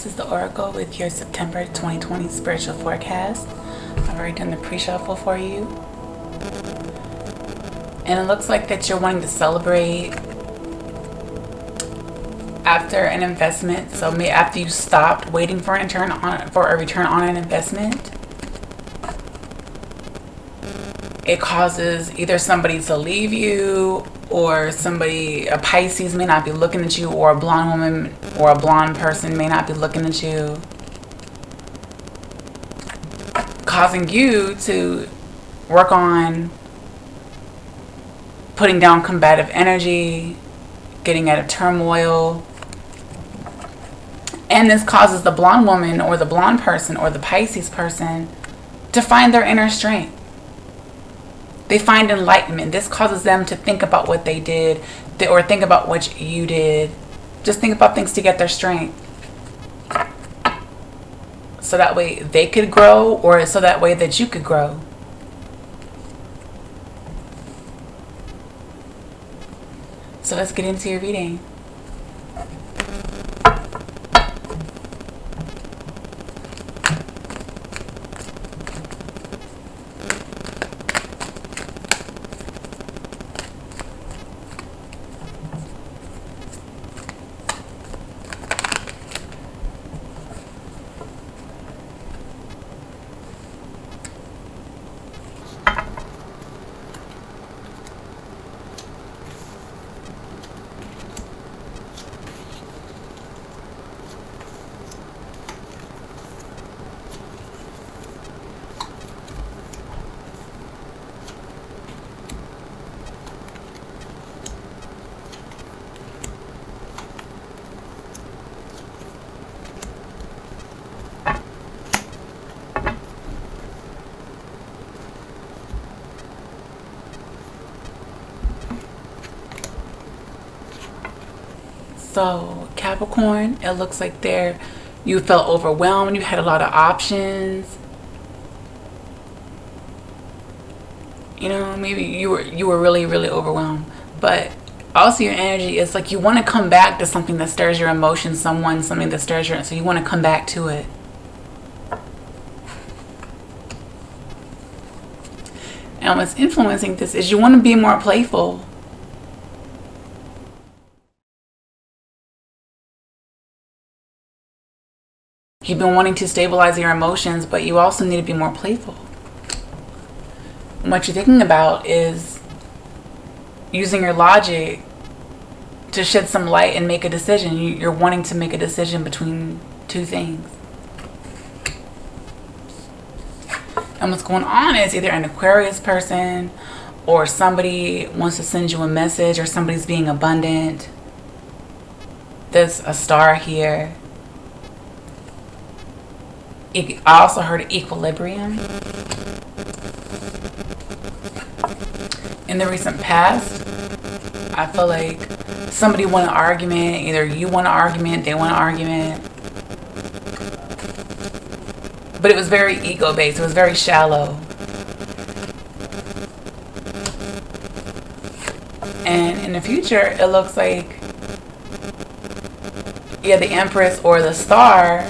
This is the Oracle with your September 2020 spiritual forecast. I've already done the pre-shuffle for you. And it looks like that you're wanting to celebrate after an investment. So maybe after you stopped waiting for a return on an investment, it causes either somebody to leave you, or a Pisces may not be looking at you, or a blonde woman or a blonde person may not be looking at you, causing you to work on putting down combative energy, getting out of turmoil. And this causes the blonde woman or the blonde person or the Pisces person to find their inner strength. They find enlightenment. This causes them to think about what they did, or think about what you did. Just think about things to get their strength. So that way they could grow, or so that way that you could grow. So let's get into your reading. So Capricorn, it looks like you felt overwhelmed. You had a lot of options. You know, maybe you were really, really overwhelmed. But also your energy is like you want to come back to something that stirs your emotions, something that stirs your, so you want to come back to it. And what's influencing this is you want to be more playful. You've been wanting to stabilize your emotions, but you also need to be more playful. What you're thinking about is using your logic to shed some light and make a decision. You're wanting to make a decision between two things. And what's going on is either an Aquarius person, or somebody wants to send you a message, or somebody's being abundant. There's a star here. I also heard equilibrium. In the recent past, I feel like somebody won an argument. Either you won an argument, they won an argument. But it was very ego-based. It was very shallow. And in the future, it looks like, yeah, the Empress or the Star.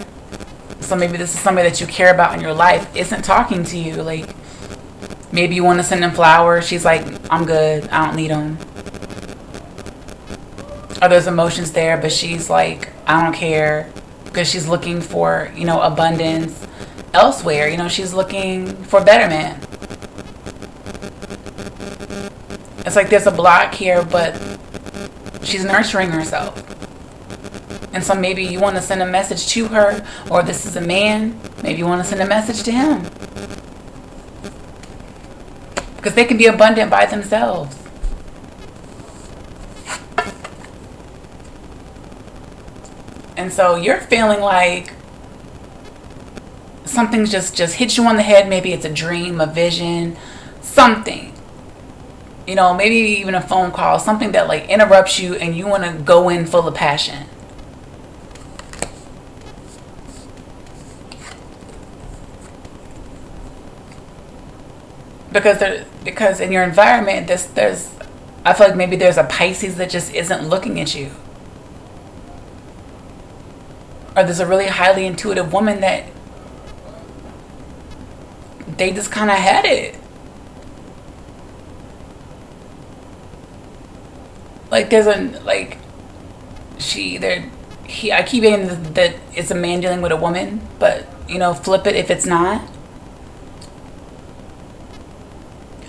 So maybe this is somebody that you care about in your life isn't talking to you. Like, maybe you want to send them flowers. She's like, I'm good. I don't need them. Or there's emotions there, but she's like, I don't care. Because she's looking for, abundance elsewhere. She's looking for betterment. It's like there's a block here, but she's nurturing herself. And so maybe you want to send a message to her, or if this is a man, maybe you want to send a message to him. Because they can be abundant by themselves. And so you're feeling like something's just hit you on the head. Maybe it's a dream, a vision, something. Maybe even a phone call, something that like interrupts you and you want to go in full of passion. Because in your environment, I feel like maybe there's a Pisces that just isn't looking at you. Or Or there's a really highly intuitive woman that they just kind of had it. Like there's a, like, I keep getting that it's a man dealing with a woman, but you know, flip it if it's not.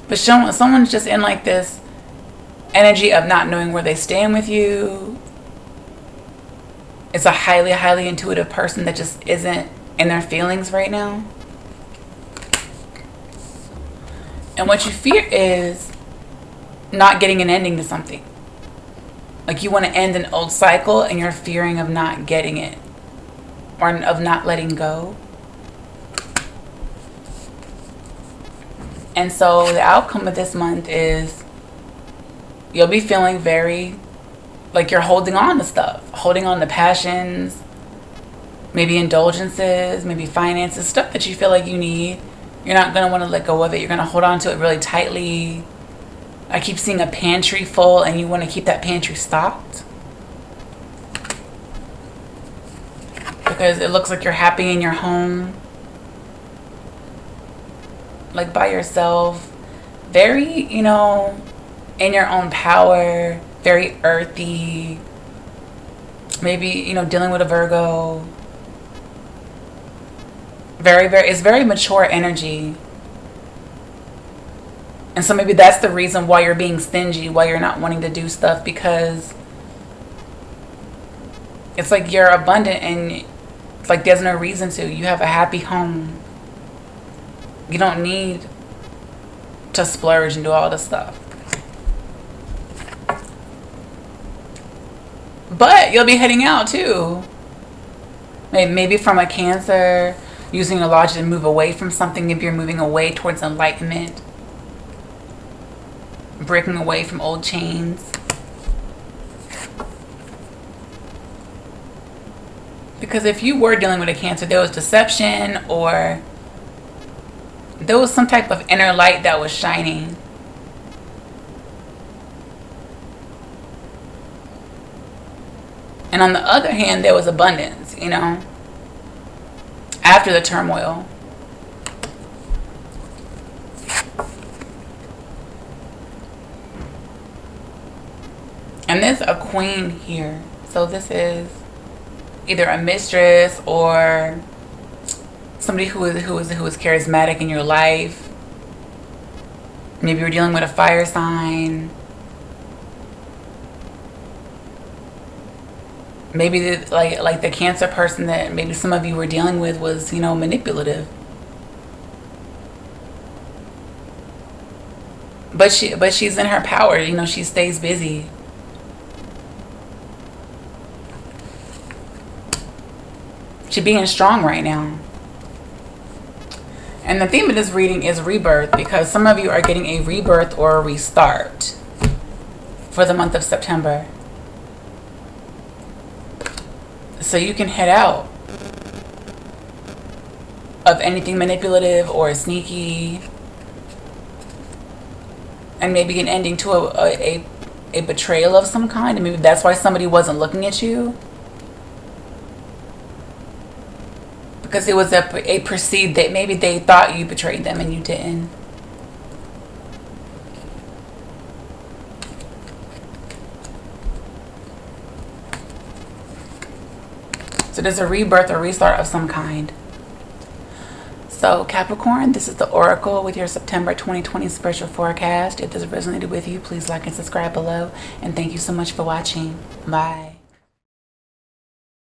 But someone's just in like this energy of not knowing where they stand with you. It's a highly, highly intuitive person that just isn't in their feelings right now. And what you fear is not getting an ending to something. Like you want to end an old cycle and you're fearing of not getting it. Or of not letting go. And so the outcome of this month is you'll be feeling very like you're holding on to stuff. Holding on to passions. Maybe indulgences. Maybe finances. Stuff that you feel like you need. You're not going to want to let go of it. You're going to hold on to it really tightly. I keep seeing a pantry full and you want to keep that pantry stocked. Because it looks like you're happy in your home. Like by yourself. Very, you know, in your own power. Very earthy. Maybe, you know, dealing with a Virgo. It's very mature energy. And so maybe that's the reason why you're being stingy, why you're not wanting to do stuff, because it's like you're abundant and it's like there's no reason to. You have a happy home. You don't need to splurge and do all this stuff. But you'll be heading out too. Maybe from a Cancer, using the logic to move away from something. Maybe you're moving away towards enlightenment. Breaking away from old chains. Because if you were dealing with a Cancer, there was deception or there was some type of inner light that was shining. And on the other hand, there was abundance, you know, after the turmoil. And there's a queen here. So this is either a mistress or somebody who is charismatic in your life. Maybe you're dealing with a fire sign. Maybe like the Cancer person that maybe some of you were dealing with was, you know, manipulative. But she's in her power, you know, she stays busy. She's being strong right now. And the theme of this reading is rebirth, because some of you are getting a rebirth or a restart for the month of September. So you can head out of anything manipulative or sneaky, and maybe an ending to a betrayal of some kind. And maybe that's why somebody wasn't looking at you, because it was a perceived that maybe they thought you betrayed them and you didn't. So there's a rebirth or restart of some kind. So Capricorn, this is the Oracle with your September 2020 spiritual forecast. If this resonated with you, please like and subscribe below. And thank you so much for watching. Bye.